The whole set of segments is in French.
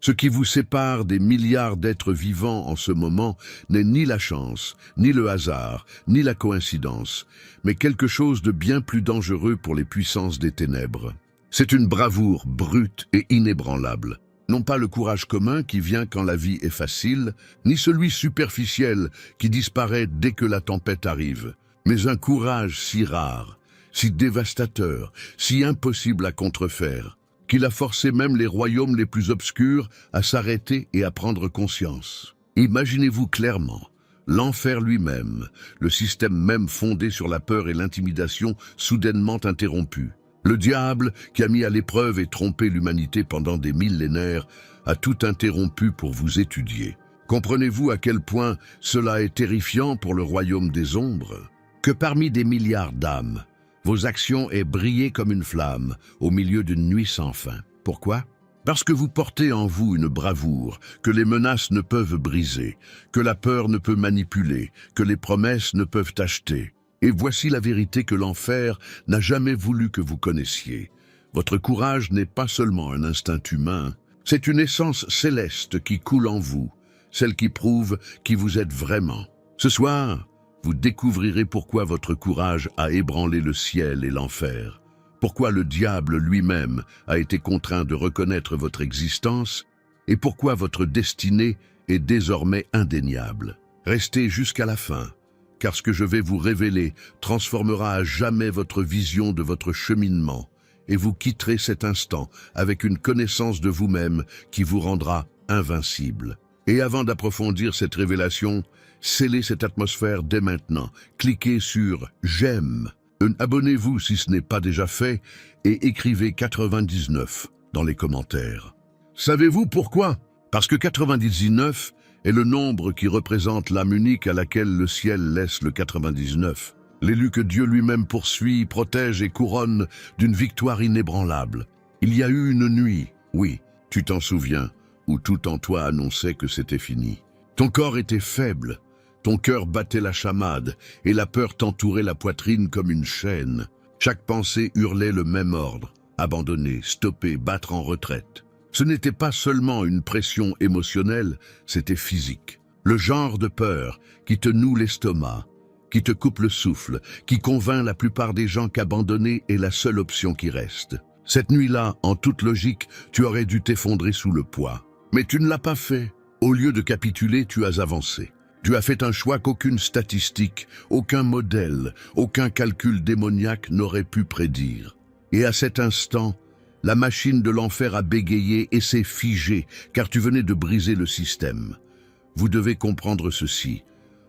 Ce qui vous sépare des milliards d'êtres vivants en ce moment n'est ni la chance, ni le hasard, ni la coïncidence, mais quelque chose de bien plus dangereux pour les puissances des ténèbres. C'est une bravoure brute et inébranlable. Non pas le courage commun qui vient quand la vie est facile, ni celui superficiel qui disparaît dès que la tempête arrive, mais un courage si rare, si dévastateur, si impossible à contrefaire, qu'il a forcé même les royaumes les plus obscurs à s'arrêter et à prendre conscience. Imaginez-vous clairement, l'enfer lui-même, le système même fondé sur la peur et l'intimidation soudainement interrompu. Le diable, qui a mis à l'épreuve et trompé l'humanité pendant des millénaires, a tout interrompu pour vous étudier. Comprenez-vous à quel point cela est terrifiant pour le royaume des ombres? Que parmi des milliards d'âmes, vos actions aient brillé comme une flamme au milieu d'une nuit sans fin. Pourquoi? Parce que vous portez en vous une bravoure que les menaces ne peuvent briser, que la peur ne peut manipuler, que les promesses ne peuvent acheter. Et voici la vérité que l'enfer n'a jamais voulu que vous connaissiez. Votre courage n'est pas seulement un instinct humain, c'est une essence céleste qui coule en vous, celle qui prouve qui vous êtes vraiment. Ce soir, vous découvrirez pourquoi votre courage a ébranlé le ciel et l'enfer, pourquoi le diable lui-même a été contraint de reconnaître votre existence et pourquoi votre destinée est désormais indéniable. Restez jusqu'à la fin, car ce que je vais vous révéler transformera à jamais votre vision de votre cheminement et vous quitterez cet instant avec une connaissance de vous-même qui vous rendra invincible. Et avant d'approfondir cette révélation, scellez cette atmosphère dès maintenant. Cliquez sur « J'aime ». Abonnez-vous si ce n'est pas déjà fait et écrivez 99 dans les commentaires. Savez-vous pourquoi? Parce que 99 est le nombre qui représente l'âme unique à laquelle le ciel laisse le 99. L'élu que Dieu lui-même poursuit, protège et couronne d'une victoire inébranlable. Il y a eu une nuit, oui, tu t'en souviens, où tout en toi annonçait que c'était fini. Ton corps était faible, ton cœur battait la chamade, et la peur t'entourait la poitrine comme une chaîne. Chaque pensée hurlait le même ordre, abandonner, stopper, battre en retraite. Ce n'était pas seulement une pression émotionnelle, c'était physique. Le genre de peur qui te noue l'estomac, qui te coupe le souffle, qui convainc la plupart des gens qu'abandonner est la seule option qui reste. Cette nuit-là, en toute logique, tu aurais dû t'effondrer sous le poids. Mais tu ne l'as pas fait. Au lieu de capituler, tu as avancé. Tu as fait un choix qu'aucune statistique, aucun modèle, aucun calcul démoniaque n'aurait pu prédire. Et à cet instant, la machine de l'enfer a bégayé et s'est figée, car tu venais de briser le système. Vous devez comprendre ceci.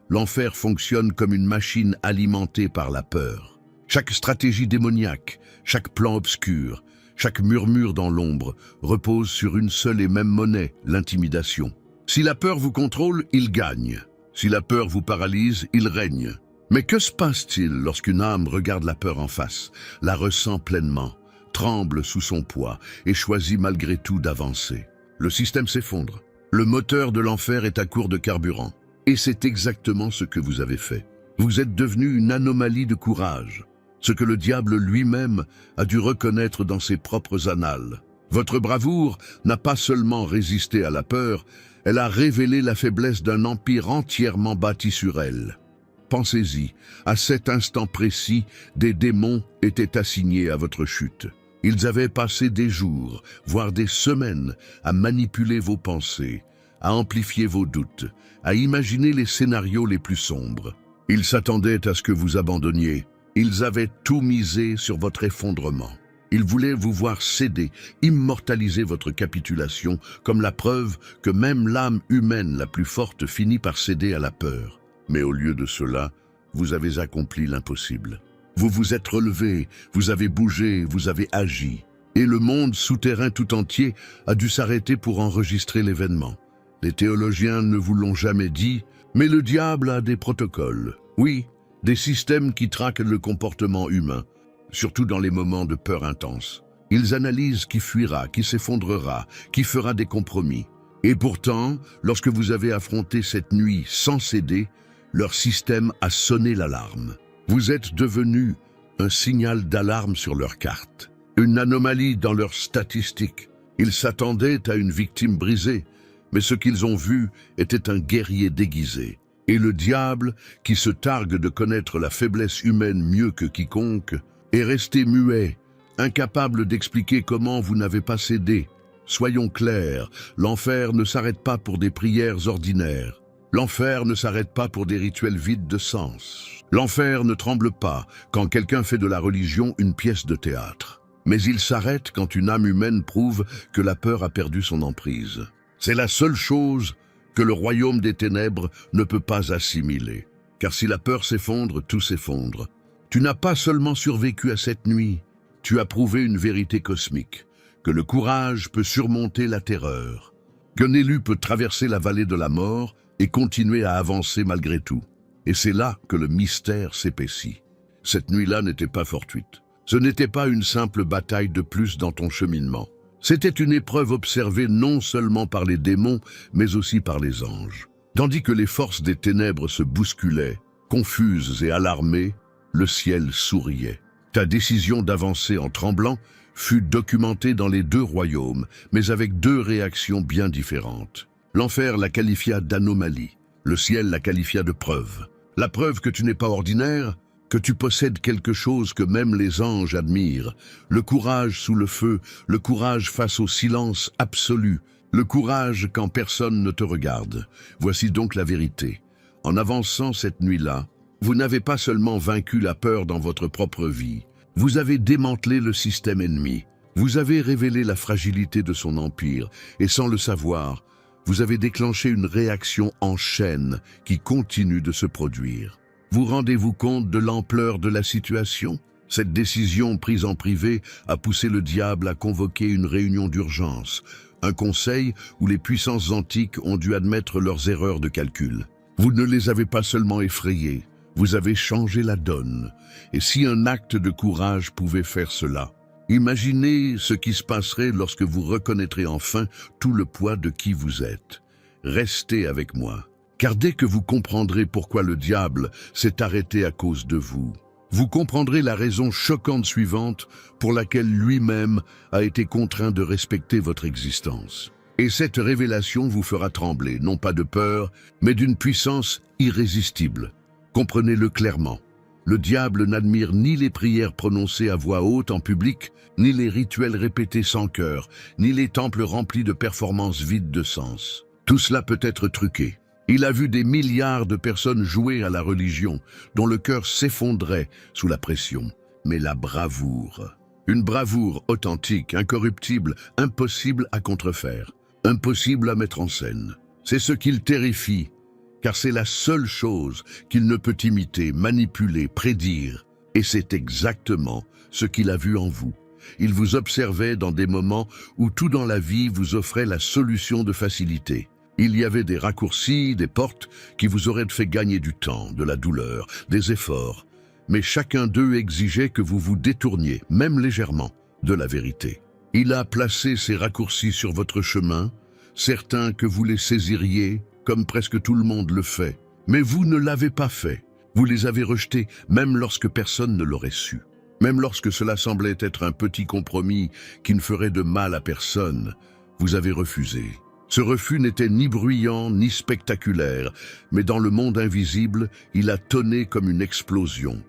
L'enfer fonctionne comme une machine alimentée par la peur. Chaque stratégie démoniaque, chaque plan obscur, chaque murmure dans l'ombre repose sur une seule et même monnaie, l'intimidation. Si la peur vous contrôle, il gagne. Si la peur vous paralyse, il règne. Mais que se passe-t-il lorsqu'une âme regarde la peur en face, la ressent pleinement, tremble sous son poids et choisit malgré tout d'avancer? Le système s'effondre. Le moteur de l'enfer est à court de carburant. Et c'est exactement ce que vous avez fait. Vous êtes devenu une anomalie de courage, ce que le diable lui-même a dû reconnaître dans ses propres annales. Votre bravoure n'a pas seulement résisté à la peur, elle a révélé la faiblesse d'un empire entièrement bâti sur elle. Pensez-y, à cet instant précis, des démons étaient assignés à votre chute. Ils avaient passé des jours, voire des semaines, à manipuler vos pensées, à amplifier vos doutes, à imaginer les scénarios les plus sombres. Ils s'attendaient à ce que vous abandonniez. Ils avaient tout misé sur votre effondrement. Ils voulaient vous voir céder, immortaliser votre capitulation comme la preuve que même l'âme humaine la plus forte finit par céder à la peur. Mais au lieu de cela, vous avez accompli l'impossible. Vous vous êtes relevé, vous avez bougé, vous avez agi. Et le monde souterrain tout entier a dû s'arrêter pour enregistrer l'événement. Les théologiens ne vous l'ont jamais dit, mais le diable a des protocoles. Oui, des systèmes qui traquent le comportement humain, surtout dans les moments de peur intense. Ils analysent qui fuira, qui s'effondrera, qui fera des compromis. Et pourtant, lorsque vous avez affronté cette nuit sans céder, leur système a sonné l'alarme. Vous êtes devenu un signal d'alarme sur leur carte, une anomalie dans leurs statistiques, Ils s'attendaient à une victime brisée, mais ce qu'ils ont vu était un guerrier déguisé. Et le diable, qui se targue de connaître la faiblesse humaine mieux que quiconque, est resté muet, incapable d'expliquer comment vous n'avez pas cédé. Soyons clairs, l'enfer ne s'arrête pas pour des prières ordinaires. L'enfer ne s'arrête pas pour des rituels vides de sens. L'enfer ne tremble pas quand quelqu'un fait de la religion une pièce de théâtre. Mais il s'arrête quand une âme humaine prouve que la peur a perdu son emprise. C'est la seule chose que le royaume des ténèbres ne peut pas assimiler. Car si la peur s'effondre, tout s'effondre. Tu n'as pas seulement survécu à cette nuit, tu as prouvé une vérité cosmique, que le courage peut surmonter la terreur, qu'un élu peut traverser la vallée de la mort et continuer à avancer malgré tout. Et c'est là que le mystère s'épaissit. Cette nuit-là n'était pas fortuite. Ce n'était pas une simple bataille de plus dans ton cheminement. C'était une épreuve observée non seulement par les démons, mais aussi par les anges. Tandis que les forces des ténèbres se bousculaient, confuses et alarmées, le ciel souriait. Ta décision d'avancer en tremblant fut documentée dans les deux royaumes, mais avec deux réactions bien différentes. L'enfer la qualifia d'anomalie, le ciel la qualifia de preuve. La preuve que tu n'es pas ordinaire, que tu possèdes quelque chose que même les anges admirent, le courage sous le feu, le courage face au silence absolu, le courage quand personne ne te regarde. Voici donc la vérité. En avançant cette nuit-là, vous n'avez pas seulement vaincu la peur dans votre propre vie, vous avez démantelé le système ennemi, vous avez révélé la fragilité de son empire, et sans le savoir, vous avez déclenché une réaction en chaîne qui continue de se produire. Vous rendez-vous compte de l'ampleur de la situation? Cette décision prise en privé a poussé le diable à convoquer une réunion d'urgence, un conseil où les puissances antiques ont dû admettre leurs erreurs de calcul. Vous ne les avez pas seulement effrayés, vous avez changé la donne. Et si un acte de courage pouvait faire cela, imaginez ce qui se passerait lorsque vous reconnaîtrez enfin tout le poids de qui vous êtes. Restez avec moi, car dès que vous comprendrez pourquoi le diable s'est arrêté à cause de vous, vous comprendrez la raison choquante suivante pour laquelle lui-même a été contraint de respecter votre existence. Et cette révélation vous fera trembler, non pas de peur, mais d'une puissance irrésistible. Comprenez-le clairement. Le diable n'admire ni les prières prononcées à voix haute en public, ni les rituels répétés sans cœur, ni les temples remplis de performances vides de sens. Tout cela peut être truqué. Il a vu des milliards de personnes jouer à la religion, dont le cœur s'effondrait sous la pression. Mais la bravoure, une bravoure authentique, incorruptible, impossible à contrefaire, impossible à mettre en scène. C'est ce qui le terrifie, car c'est la seule chose qu'il ne peut imiter, manipuler, prédire. Et c'est exactement ce qu'il a vu en vous. Il vous observait dans des moments où tout dans la vie vous offrait la solution de facilité. Il y avait des raccourcis, des portes qui vous auraient fait gagner du temps, de la douleur, des efforts. Mais chacun d'eux exigeait que vous vous détourniez, même légèrement, de la vérité. Il a placé ces raccourcis sur votre chemin, certains que vous les saisiriez, comme presque tout le monde le fait. Mais vous ne l'avez pas fait. Vous les avez rejetés, même lorsque personne ne l'aurait su. Même lorsque cela semblait être un petit compromis qui ne ferait de mal à personne, vous avez refusé. Ce refus n'était ni bruyant ni spectaculaire, mais dans le monde invisible, il a tonné comme une explosion.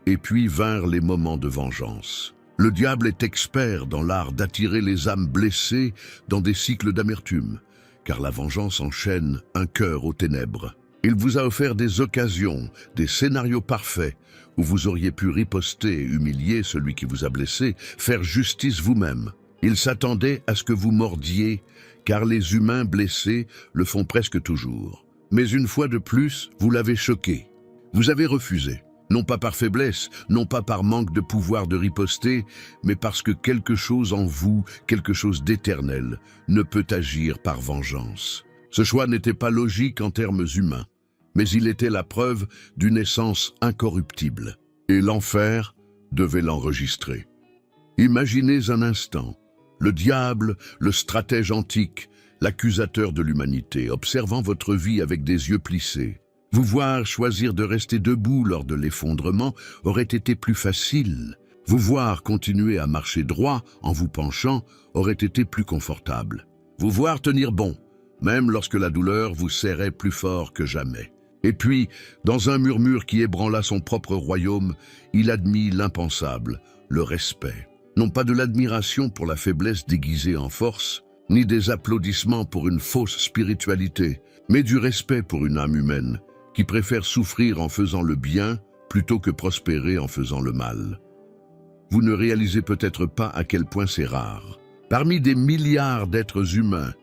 Et puis vinrent les moments de vengeance. Le diable est expert dans l'art d'attirer les âmes blessées dans des cycles d'amertume, car la vengeance enchaîne un cœur aux ténèbres. Il vous a offert des occasions, des scénarios parfaits, où vous auriez pu riposter, humilier celui qui vous a blessé, faire justice vous-même. Il s'attendait à ce que vous mordiez, car les humains blessés le font presque toujours. Mais une fois de plus, vous l'avez choqué. Vous avez refusé. Non pas par faiblesse, non pas par manque de pouvoir de riposter, mais parce que quelque chose en vous, quelque chose d'éternel, ne peut agir par vengeance. Ce choix n'était pas logique en termes humains, mais il était la preuve d'une essence incorruptible. Et l'enfer devait l'enregistrer. Imaginez un instant, le diable, le stratège antique, l'accusateur de l'humanité, observant votre vie avec des yeux plissés. Vous voir choisir de rester debout lors de l'effondrement aurait été plus facile. Vous voir continuer à marcher droit en vous penchant aurait été plus confortable. Vous voir tenir bon, même lorsque la douleur vous serrait plus fort que jamais. Et puis, dans un murmure qui ébranla son propre royaume, il admit l'impensable, le respect. Non pas de l'admiration pour la faiblesse déguisée en force, ni des applaudissements pour une fausse spiritualité, mais du respect pour une âme humaine, qui préfère souffrir en faisant le bien plutôt que prospérer en faisant le mal. Vous ne réalisez peut-être pas à quel point c'est rare. Parmi des milliards d'êtres humains,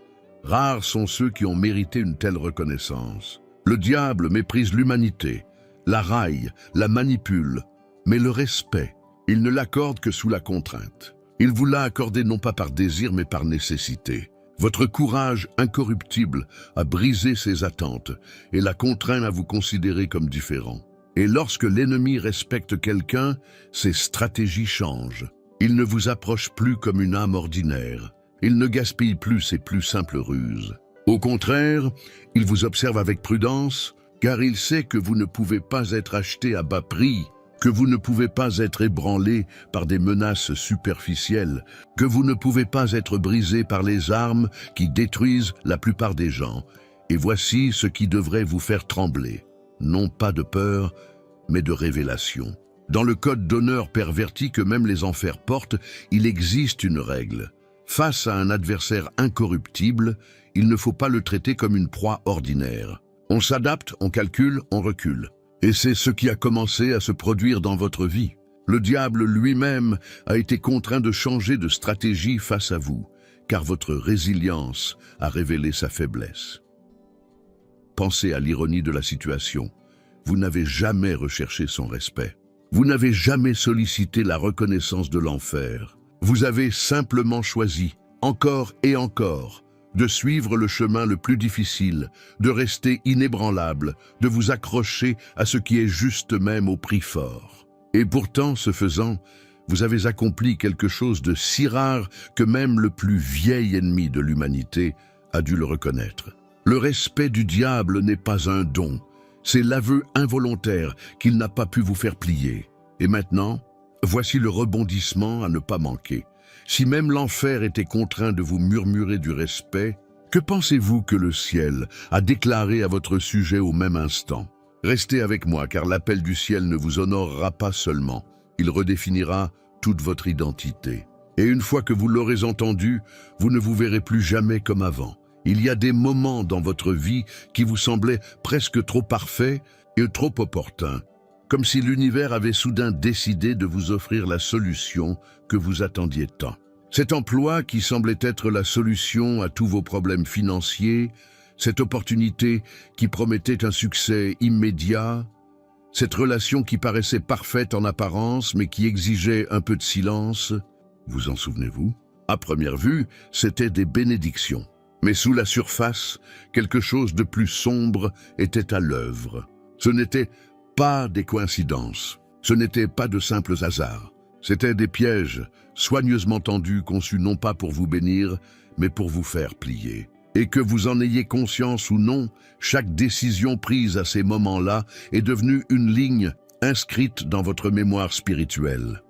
rares sont ceux qui ont mérité une telle reconnaissance. Le diable méprise l'humanité, la raille, la manipule, mais le respect, il ne l'accorde que sous la contrainte. Il vous l'a accordé non pas par désir mais par nécessité. Votre courage incorruptible a brisé ses attentes et l'a contraint à vous considérer comme différent. Et lorsque l'ennemi respecte quelqu'un, ses stratégies changent. Il ne vous approche plus comme une âme ordinaire. Il ne gaspille plus ses plus simples ruses. Au contraire, il vous observe avec prudence, car il sait que vous ne pouvez pas être acheté à bas prix, que vous ne pouvez pas être ébranlé par des menaces superficielles, que vous ne pouvez pas être brisé par les armes qui détruisent la plupart des gens. Et voici ce qui devrait vous faire trembler. Non pas de peur, mais de révélation. Dans le code d'honneur perverti que même les enfers portent, il existe une règle. Face à un adversaire incorruptible, il ne faut pas le traiter comme une proie ordinaire. On s'adapte, on calcule, on recule. Et c'est ce qui a commencé à se produire dans votre vie. Le diable lui-même a été contraint de changer de stratégie face à vous, car votre résilience a révélé sa faiblesse. Pensez à l'ironie de la situation. Vous n'avez jamais recherché son respect. Vous n'avez jamais sollicité la reconnaissance de l'enfer. Vous avez simplement choisi, encore et encore, de suivre le chemin le plus difficile, de rester inébranlable, de vous accrocher à ce qui est juste même au prix fort. Et pourtant, ce faisant, vous avez accompli quelque chose de si rare que même le plus vieil ennemi de l'humanité a dû le reconnaître. Le respect du diable n'est pas un don, c'est l'aveu involontaire qu'il n'a pas pu vous faire plier. Et maintenant, voici le rebondissement à ne pas manquer. Si même l'enfer était contraint de vous murmurer du respect, que pensez-vous que le ciel a déclaré à votre sujet au même instant? Restez avec moi, car l'appel du ciel ne vous honorera pas seulement, il redéfinira toute votre identité. Et une fois que vous l'aurez entendu, vous ne vous verrez plus jamais comme avant. Il y a des moments dans votre vie qui vous semblaient presque trop parfaits et trop opportuns, comme si l'univers avait soudain décidé de vous offrir la solution que vous attendiez tant. Cet emploi qui semblait être la solution à tous vos problèmes financiers, cette opportunité qui promettait un succès immédiat, cette relation qui paraissait parfaite en apparence mais qui exigeait un peu de silence, vous en souvenez-vous? À première vue, c'était des bénédictions. Mais sous la surface, quelque chose de plus sombre était à l'œuvre. Ce n'était pas des coïncidences, ce n'étaient pas de simples hasards. C'étaient des pièges, soigneusement tendus, conçus non pas pour vous bénir, mais pour vous faire plier. Et que vous en ayez conscience ou non, chaque décision prise à ces moments-là est devenue une ligne inscrite dans votre mémoire spirituelle.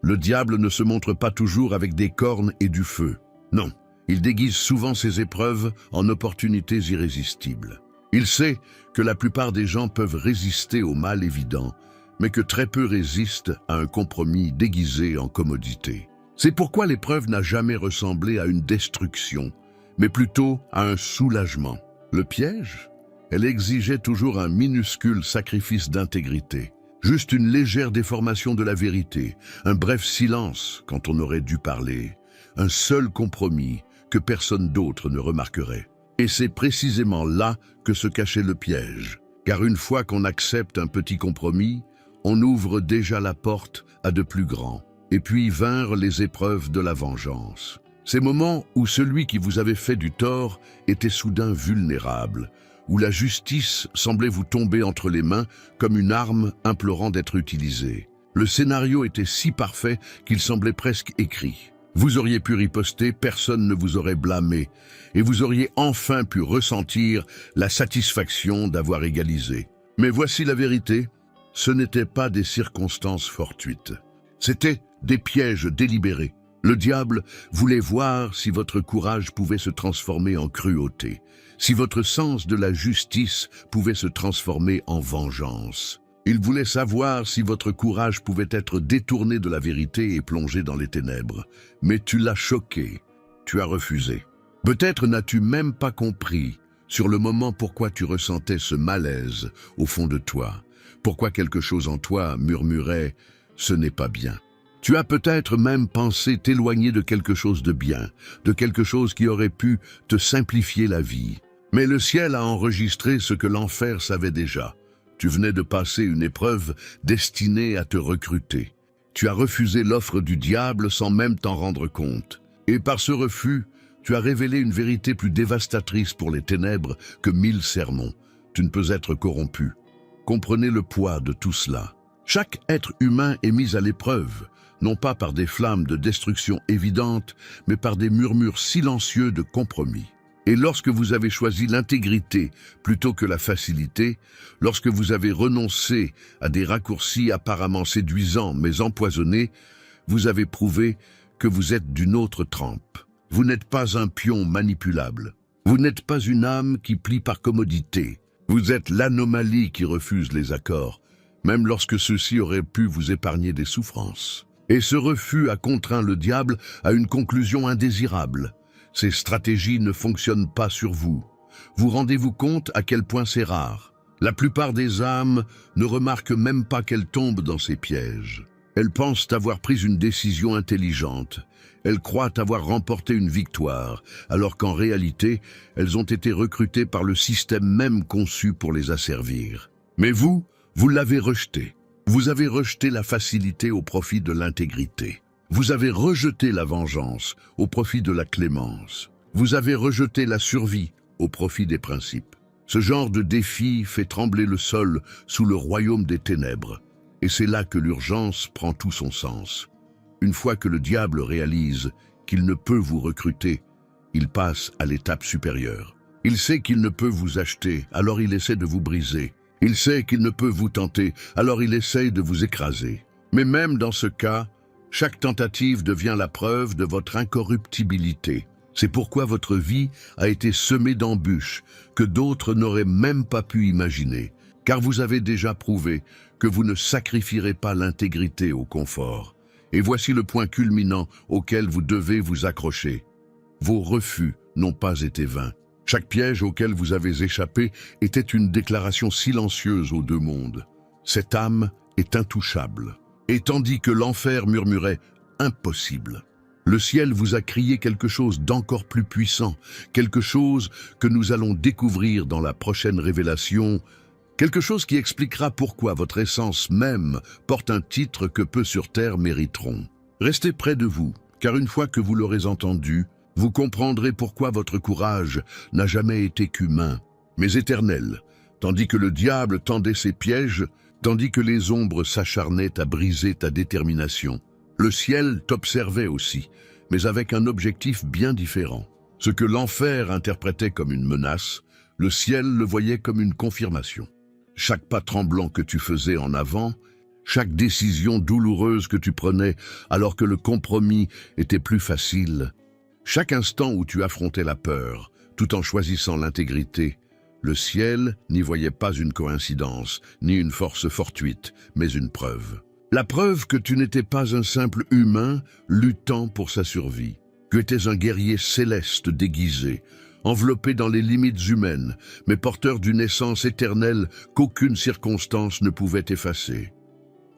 Le diable ne se montre pas toujours avec des cornes et du feu. Non, il déguise souvent ses épreuves en opportunités irrésistibles. Il sait que la plupart des gens peuvent résister au mal évident, mais que très peu résistent à un compromis déguisé en commodité. C'est pourquoi l'épreuve n'a jamais ressemblé à une destruction, mais plutôt à un soulagement. Le piège? Elle exigeait toujours un minuscule sacrifice d'intégrité, juste une légère déformation de la vérité, un bref silence quand on aurait dû parler, un seul compromis que personne d'autre ne remarquerait. Et c'est précisément là que se cachait le piège, car une fois qu'on accepte un petit compromis, on ouvre déjà la porte à de plus grands. Et puis vinrent les épreuves de la vengeance. Ces moments où celui qui vous avait fait du tort était soudain vulnérable, où la justice semblait vous tomber entre les mains comme une arme implorant d'être utilisée. Le scénario était si parfait qu'il semblait presque écrit. Vous auriez pu riposter, personne ne vous aurait blâmé, et vous auriez enfin pu ressentir la satisfaction d'avoir égalisé. Mais voici la vérité, ce n'étaient pas des circonstances fortuites. C'était des pièges délibérés. Le diable voulait voir si votre courage pouvait se transformer en cruauté, si votre sens de la justice pouvait se transformer en vengeance. Il voulait savoir si votre courage pouvait être détourné de la vérité et plongé dans les ténèbres. Mais tu l'as choqué, tu as refusé. Peut-être n'as-tu même pas compris sur le moment pourquoi tu ressentais ce malaise au fond de toi, pourquoi quelque chose en toi murmurait « ce n'est pas bien ». Tu as peut-être même pensé t'éloigner de quelque chose de bien, de quelque chose qui aurait pu te simplifier la vie. Mais le ciel a enregistré ce que l'enfer savait déjà. Tu venais de passer une épreuve destinée à te recruter. Tu as refusé l'offre du diable sans même t'en rendre compte. Et par ce refus, tu as révélé une vérité plus dévastatrice pour les ténèbres que 1000 sermons. Tu ne peux être corrompu. Comprenez le poids de tout cela. Chaque être humain est mis à l'épreuve, non pas par des flammes de destruction évidentes, mais par des murmures silencieux de compromis. Et lorsque vous avez choisi l'intégrité plutôt que la facilité, lorsque vous avez renoncé à des raccourcis apparemment séduisants mais empoisonnés, vous avez prouvé que vous êtes d'une autre trempe. Vous n'êtes pas un pion manipulable. Vous n'êtes pas une âme qui plie par commodité. Vous êtes l'anomalie qui refuse les accords, même lorsque ceux-ci auraient pu vous épargner des souffrances. Et ce refus a contraint le diable à une conclusion indésirable. Ces stratégies ne fonctionnent pas sur vous. Vous rendez-vous compte à quel point c'est rare. La plupart des âmes ne remarquent même pas qu'elles tombent dans ces pièges. Elles pensent avoir pris une décision intelligente. Elles croient avoir remporté une victoire, alors qu'en réalité, elles ont été recrutées par le système même conçu pour les asservir. Mais vous l'avez rejeté. Vous avez rejeté la facilité au profit de l'intégrité. Vous avez rejeté la vengeance au profit de la clémence. Vous avez rejeté la survie au profit des principes. Ce genre de défi fait trembler le sol sous le royaume des ténèbres. Et c'est là que l'urgence prend tout son sens. Une fois que le diable réalise qu'il ne peut vous recruter, il passe à l'étape supérieure. Il sait qu'il ne peut vous acheter, alors il essaie de vous briser. Il sait qu'il ne peut vous tenter, alors il essaye de vous écraser. Mais même dans ce cas, chaque tentative devient la preuve de votre incorruptibilité. C'est pourquoi votre vie a été semée d'embûches que d'autres n'auraient même pas pu imaginer, car vous avez déjà prouvé que vous ne sacrifierez pas l'intégrité au confort. Et voici le point culminant auquel vous devez vous accrocher. Vos refus n'ont pas été vains. Chaque piège auquel vous avez échappé était une déclaration silencieuse aux deux mondes. Cette âme est intouchable. Et tandis que l'enfer murmurait « impossible », le ciel vous a crié quelque chose d'encore plus puissant, quelque chose que nous allons découvrir dans la prochaine révélation, quelque chose qui expliquera pourquoi votre essence même porte un titre que peu sur terre mériteront. Restez près de vous, car une fois que vous l'aurez entendu, vous comprendrez pourquoi votre courage n'a jamais été qu'humain, mais éternel, tandis que le diable tendait ses pièges, tandis que les ombres s'acharnaient à briser ta détermination. Le ciel t'observait aussi, mais avec un objectif bien différent. Ce que l'enfer interprétait comme une menace, le ciel le voyait comme une confirmation. Chaque pas tremblant que tu faisais en avant, chaque décision douloureuse que tu prenais alors que le compromis était plus facile, chaque instant où tu affrontais la peur, tout en choisissant l'intégrité, le ciel n'y voyait pas une coïncidence, ni une force fortuite, mais une preuve. La preuve que tu n'étais pas un simple humain luttant pour sa survie, que tu étais un guerrier céleste déguisé, enveloppé dans les limites humaines, mais porteur d'une essence éternelle qu'aucune circonstance ne pouvait effacer.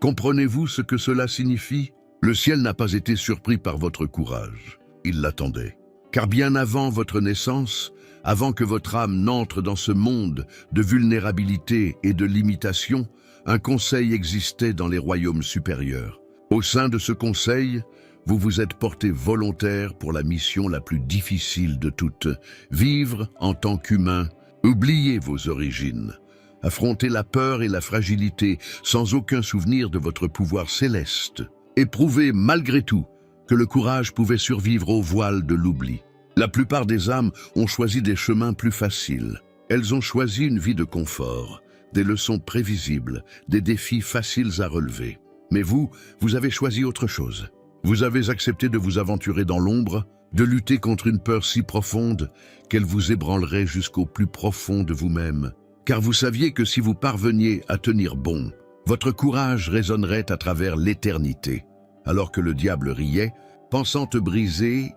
Comprenez-vous ce que cela signifie? Le ciel n'a pas été surpris par votre courage. Il l'attendait. Car bien avant votre naissance, avant que votre âme n'entre dans ce monde de vulnérabilité et de limitation, un conseil existait dans les royaumes supérieurs. Au sein de ce conseil, vous vous êtes porté volontaire pour la mission la plus difficile de toutes, vivre en tant qu'humain, oublier vos origines, affronter la peur et la fragilité sans aucun souvenir de votre pouvoir céleste, et prouver malgré tout que le courage pouvait survivre au voile de l'oubli. La plupart des âmes ont choisi des chemins plus faciles. Elles ont choisi une vie de confort, des leçons prévisibles, des défis faciles à relever. Mais vous avez choisi autre chose. Vous avez accepté de vous aventurer dans l'ombre, de lutter contre une peur si profonde qu'elle vous ébranlerait jusqu'au plus profond de vous-même. Car vous saviez que si vous parveniez à tenir bon, votre courage résonnerait à travers l'éternité. Alors que le diable riait, pensant te briser,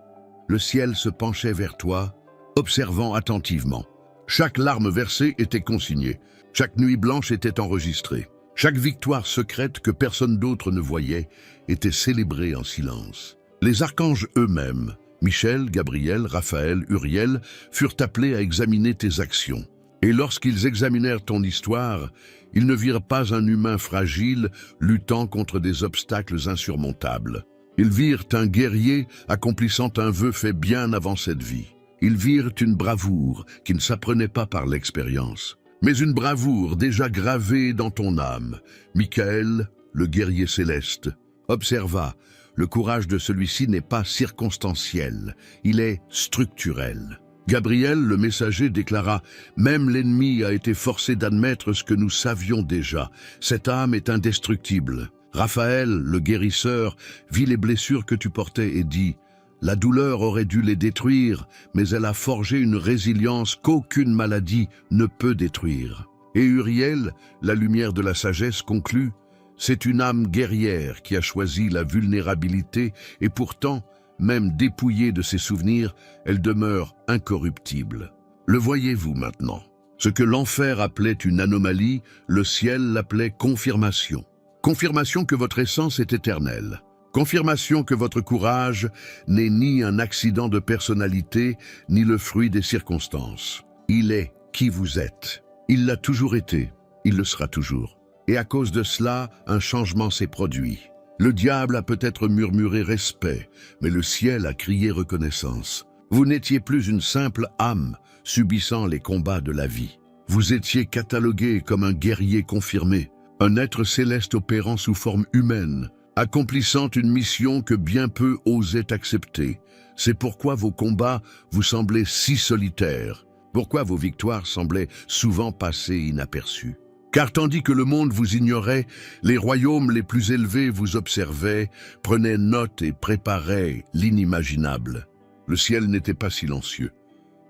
le ciel se penchait vers toi, observant attentivement. Chaque larme versée était consignée, chaque nuit blanche était enregistrée. Chaque victoire secrète que personne d'autre ne voyait était célébrée en silence. Les archanges eux-mêmes, Michel, Gabriel, Raphaël, Uriel, furent appelés à examiner tes actions. Et lorsqu'ils examinèrent ton histoire, ils ne virent pas un humain fragile luttant contre des obstacles insurmontables. Ils virent un guerrier accomplissant un vœu fait bien avant cette vie. Ils virent une bravoure qui ne s'apprenait pas par l'expérience, mais une bravoure déjà gravée dans ton âme. Michael, le guerrier céleste, observa, le courage de celui-ci n'est pas circonstanciel, il est structurel. Gabriel, le messager, déclara « Même l'ennemi a été forcé d'admettre ce que nous savions déjà. Cette âme est indestructible. » Raphaël, le guérisseur, vit les blessures que tu portais et dit « La douleur aurait dû les détruire, mais elle a forgé une résilience qu'aucune maladie ne peut détruire. » Et Uriel, la lumière de la sagesse, conclut « C'est une âme guerrière qui a choisi la vulnérabilité et pourtant, même dépouillée de ses souvenirs, elle demeure incorruptible. » Le voyez-vous maintenant? Ce que l'enfer appelait une anomalie, le ciel l'appelait confirmation. Confirmation que votre essence est éternelle. Confirmation que votre courage n'est ni un accident de personnalité, ni le fruit des circonstances. Il est qui vous êtes. Il l'a toujours été, il le sera toujours. Et à cause de cela, un changement s'est produit. Le diable a peut-être murmuré respect, mais le ciel a crié reconnaissance. Vous n'étiez plus une simple âme subissant les combats de la vie. Vous étiez catalogué comme un guerrier confirmé, un être céleste opérant sous forme humaine, accomplissant une mission que bien peu osaient accepter. C'est pourquoi vos combats vous semblaient si solitaires, pourquoi vos victoires semblaient souvent passer inaperçues. Car tandis que le monde vous ignorait, les royaumes les plus élevés vous observaient, prenaient note et préparaient l'inimaginable. Le ciel n'était pas silencieux.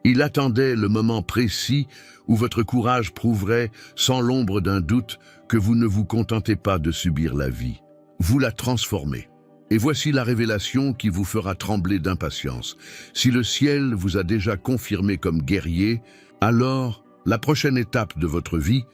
Il attendait le moment précis où votre courage prouverait, sans l'ombre d'un doute, que vous ne vous contentez pas de subir la vie. Vous la transformez. Et voici la révélation qui vous fera trembler d'impatience. Si le ciel vous a déjà confirmé comme guerrier, alors la prochaine étape de votre vie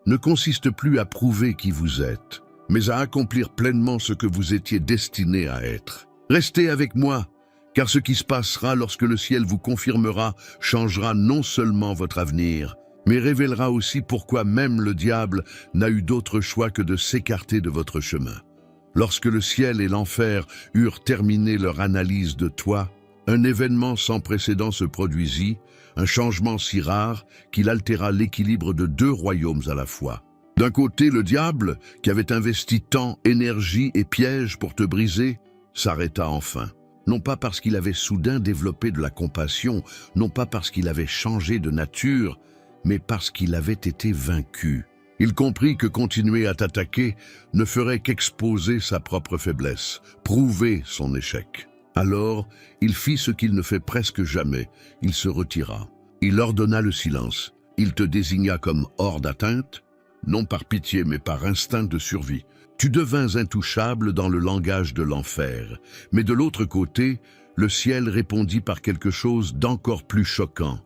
ne consiste plus à prouver qui vous êtes, mais à accomplir pleinement ce que vous étiez destiné à être. Restez avec moi, car ce qui se passera lorsque le ciel vous confirmera changera non seulement votre avenir, mais révélera aussi pourquoi même le diable n'a eu d'autre choix que de s'écarter de votre chemin. Lorsque le ciel et l'enfer eurent terminé leur analyse de toi, un événement sans précédent se produisit, un changement si rare qu'il altéra l'équilibre de deux royaumes à la fois. D'un côté, le diable, qui avait investi temps, énergie et pièges pour te briser, s'arrêta enfin. Non pas parce qu'il avait soudain développé de la compassion, non pas parce qu'il avait changé de nature, mais parce qu'il avait été vaincu. Il comprit que continuer à t'attaquer ne ferait qu'exposer sa propre faiblesse, prouver son échec. Alors, il fit ce qu'il ne fait presque jamais, il se retira. Il ordonna le silence. Il te désigna comme hors d'atteinte, non par pitié mais par instinct de survie. Tu devins intouchable dans le langage de l'enfer. Mais de l'autre côté, le ciel répondit par quelque chose d'encore plus choquant,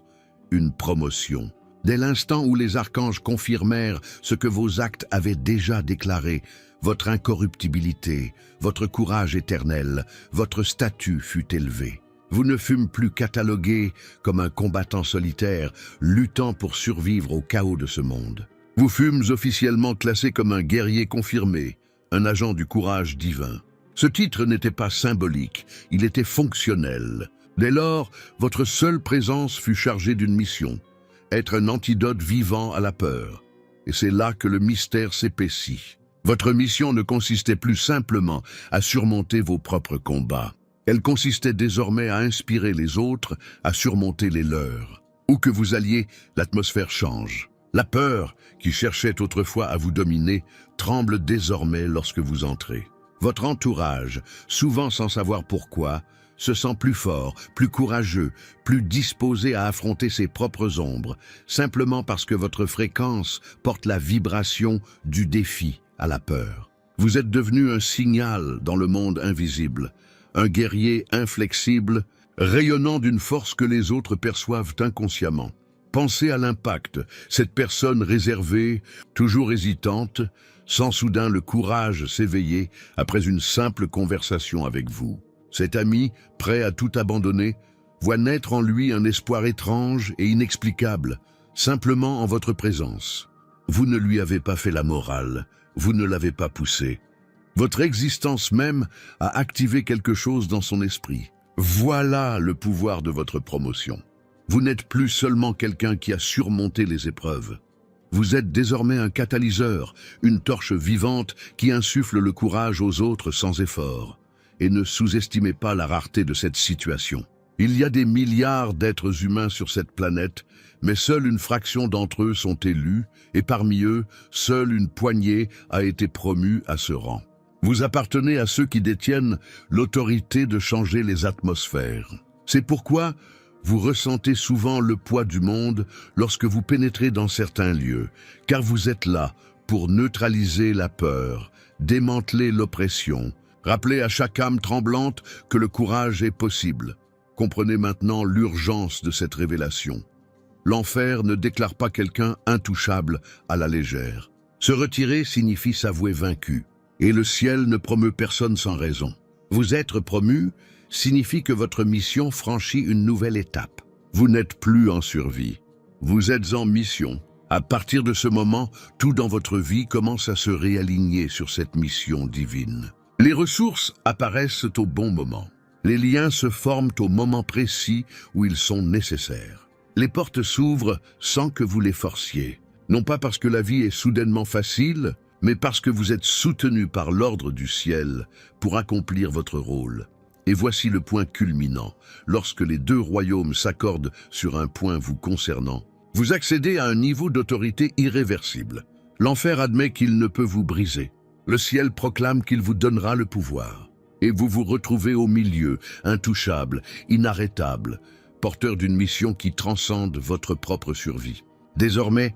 une promotion. Dès l'instant où les archanges confirmèrent ce que vos actes avaient déjà déclaré, votre incorruptibilité, votre courage éternel, votre statut fut élevé. Vous ne fûmes plus catalogué comme un combattant solitaire, luttant pour survivre au chaos de ce monde. Vous fûmes officiellement classé comme un guerrier confirmé, un agent du courage divin. Ce titre n'était pas symbolique, il était fonctionnel. Dès lors, votre seule présence fut chargée d'une mission, être un antidote vivant à la peur. Et c'est là que le mystère s'épaissit. Votre mission ne consistait plus simplement à surmonter vos propres combats. Elle consistait désormais à inspirer les autres à surmonter les leurs. Où que vous alliez, l'atmosphère change. La peur, qui cherchait autrefois à vous dominer, tremble désormais lorsque vous entrez. Votre entourage, souvent sans savoir pourquoi, se sent plus fort, plus courageux, plus disposé à affronter ses propres ombres, simplement parce que votre fréquence porte la vibration du défi à la peur. Vous êtes devenu un signal dans le monde invisible, un guerrier inflexible, rayonnant d'une force que les autres perçoivent inconsciemment. Pensez à l'impact, cette personne réservée, toujours hésitante, sent soudain le courage s'éveiller après une simple conversation avec vous. Cet ami, prêt à tout abandonner, voit naître en lui un espoir étrange et inexplicable, simplement en votre présence. Vous ne lui avez pas fait la morale, vous ne l'avez pas poussé. Votre existence même a activé quelque chose dans son esprit. Voilà le pouvoir de votre promotion. Vous n'êtes plus seulement quelqu'un qui a surmonté les épreuves. Vous êtes désormais un catalyseur, une torche vivante qui insuffle le courage aux autres sans effort. Et ne sous-estimez pas la rareté de cette situation. Il y a des milliards d'êtres humains sur cette planète, mais seule une fraction d'entre eux sont élus, et parmi eux, seule une poignée a été promue à ce rang. Vous appartenez à ceux qui détiennent l'autorité de changer les atmosphères. C'est pourquoi vous ressentez souvent le poids du monde lorsque vous pénétrez dans certains lieux, car vous êtes là pour neutraliser la peur, démanteler l'oppression, rappeler à chaque âme tremblante que le courage est possible. Comprenez maintenant l'urgence de cette révélation. L'enfer ne déclare pas quelqu'un intouchable à la légère. Se retirer signifie s'avouer vaincu, et le ciel ne promeut personne sans raison. Vous être promu signifie que votre mission franchit une nouvelle étape. Vous n'êtes plus en survie, vous êtes en mission. À partir de ce moment, tout dans votre vie commence à se réaligner sur cette mission divine. Les ressources apparaissent au bon moment. Les liens se forment au moment précis où ils sont nécessaires. Les portes s'ouvrent sans que vous les forciez. Non pas parce que la vie est soudainement facile, mais parce que vous êtes soutenu par l'ordre du ciel pour accomplir votre rôle. Et voici le point culminant. Lorsque les deux royaumes s'accordent sur un point vous concernant, vous accédez à un niveau d'autorité irréversible. L'enfer admet qu'il ne peut vous briser. Le ciel proclame qu'il vous donnera le pouvoir. Et vous vous retrouvez au milieu, intouchable, inarrêtable, porteur d'une mission qui transcende votre propre survie. Désormais,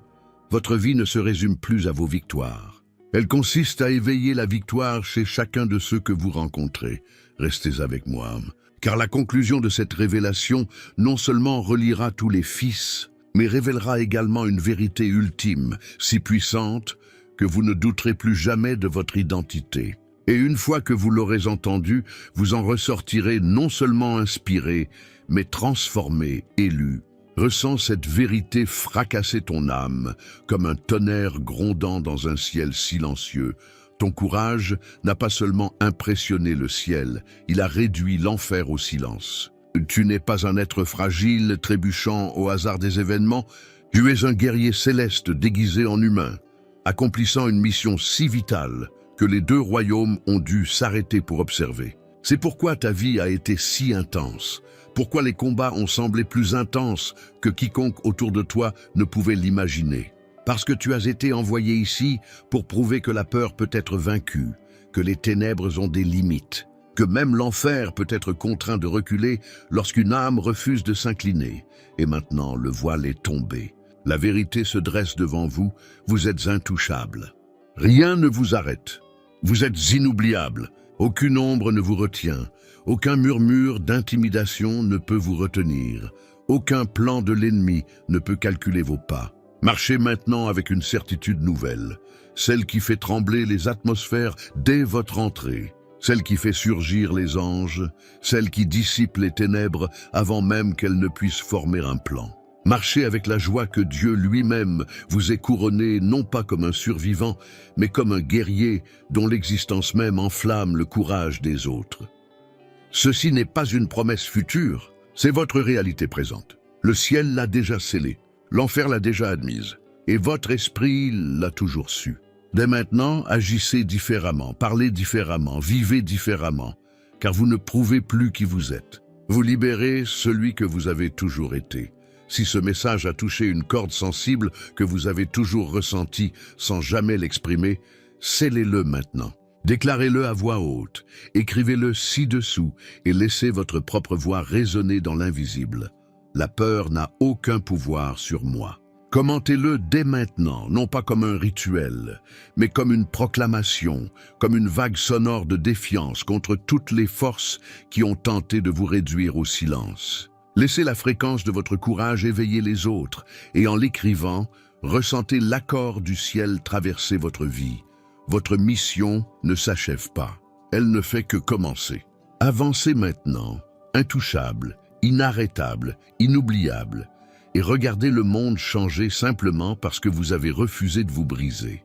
votre vie ne se résume plus à vos victoires. Elle consiste à éveiller la victoire chez chacun de ceux que vous rencontrez. Restez avec moi, car la conclusion de cette révélation non seulement reliera tous les fils, mais révélera également une vérité ultime, si puissante, que vous ne douterez plus jamais de votre identité. Et une fois que vous l'aurez entendu, vous en ressortirez non seulement inspiré, mais transformé, élu. Ressens cette vérité fracasser ton âme, comme un tonnerre grondant dans un ciel silencieux. Ton courage n'a pas seulement impressionné le ciel, il a réduit l'enfer au silence. Tu n'es pas un être fragile, trébuchant au hasard des événements, tu es un guerrier céleste déguisé en humain, accomplissant une mission si vitale que les deux royaumes ont dû s'arrêter pour observer. C'est pourquoi ta vie a été si intense, pourquoi les combats ont semblé plus intenses que quiconque autour de toi ne pouvait l'imaginer. Parce que tu as été envoyé ici pour prouver que la peur peut être vaincue, que les ténèbres ont des limites, que même l'enfer peut être contraint de reculer lorsqu'une âme refuse de s'incliner. Et maintenant, le voile est tombé. La vérité se dresse devant vous, vous êtes intouchable. Rien ne vous arrête. Vous êtes inoubliable. Aucune ombre ne vous retient. Aucun murmure d'intimidation ne peut vous retenir. Aucun plan de l'ennemi ne peut calculer vos pas. Marchez maintenant avec une certitude nouvelle, celle qui fait trembler les atmosphères dès votre entrée, celle qui fait surgir les anges, celle qui dissipe les ténèbres avant même qu'elles ne puissent former un plan. Marchez avec la joie que Dieu lui-même vous ait couronné non pas comme un survivant, mais comme un guerrier dont l'existence même enflamme le courage des autres. Ceci n'est pas une promesse future, c'est votre réalité présente. Le ciel l'a déjà scellée. L'enfer l'a déjà admise, et votre esprit l'a toujours su. Dès maintenant, agissez différemment, parlez différemment, vivez différemment, car vous ne prouvez plus qui vous êtes. Vous libérez celui que vous avez toujours été, Si ce message a touché une corde sensible que vous avez toujours ressentie sans jamais l'exprimer, scellez-le maintenant. Déclarez-le à voix haute, écrivez-le ci-dessous et laissez votre propre voix résonner dans l'invisible. La peur n'a aucun pouvoir sur moi. Commentez-le dès maintenant, non pas comme un rituel, mais comme une proclamation, comme une vague sonore de défiance contre toutes les forces qui ont tenté de vous réduire au silence. Laissez la fréquence de votre courage éveiller les autres, et en l'écrivant, ressentez l'accord du ciel traverser votre vie. Votre mission ne s'achève pas, elle ne fait que commencer. Avancez maintenant, intouchable, inarrêtable, inoubliable, et regardez le monde changer simplement parce que vous avez refusé de vous briser.